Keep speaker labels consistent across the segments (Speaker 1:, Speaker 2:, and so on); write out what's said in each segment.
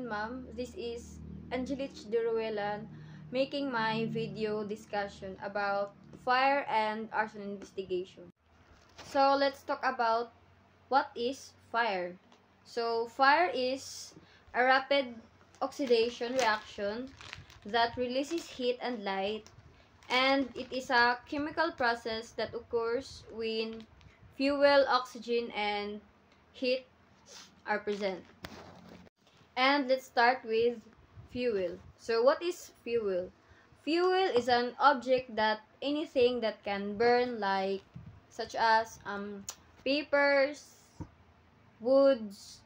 Speaker 1: ma'am. This is Angelich Duruelan making my video discussion about fire and arson investigation. So, let's talk about what is fire. So, fire is a rapid oxidation reaction that releases heat and light, and it is a chemical process that occurs when fuel, oxygen, and heat are present. And let's start with fuel. So, what is fuel? Fuel is an object that anything that can burn, like such as papers, woods,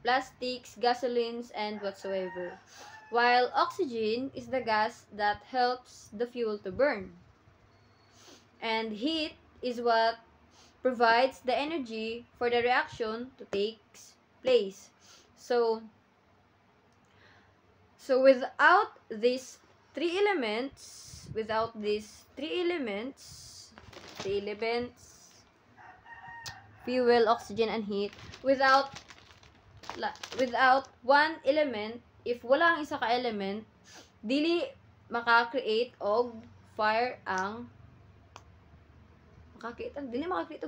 Speaker 1: plastics, gasolines, and whatsoever. While oxygen is the gas that helps the fuel to burn. And heat is what provides the energy for the reaction to take place. So without these three elements, fuel, oxygen, and heat, without one element, if wala ang isa ka element, dili maka-create og fire ang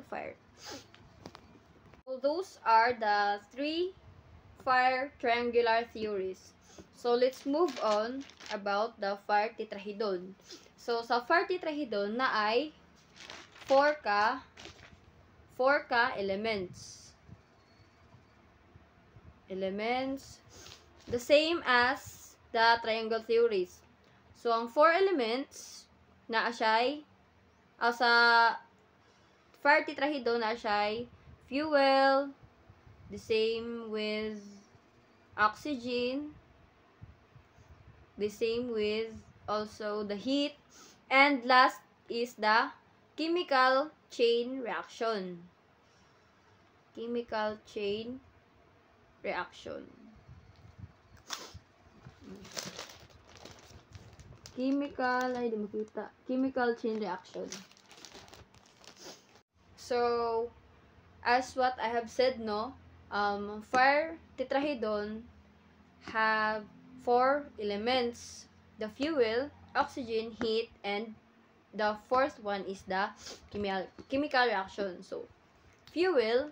Speaker 1: fire. So those are the three fire triangular theories. So let's move on about the fire tetrahedron. So sa fire tetrahedron na ay 4 ka elements. The same as the triangle theories. So ang 4 elements na asay sa fire tetrahedron na asay fuel, the same with oxygen, the same with also the heat, and last is the chemical chain reaction. Chemical chain reaction. Chemical chain reaction. So, as what I have said, fire tetrahedron have 4 elements: the fuel, oxygen, heat, and the fourth one is the chemical reaction. So, fuel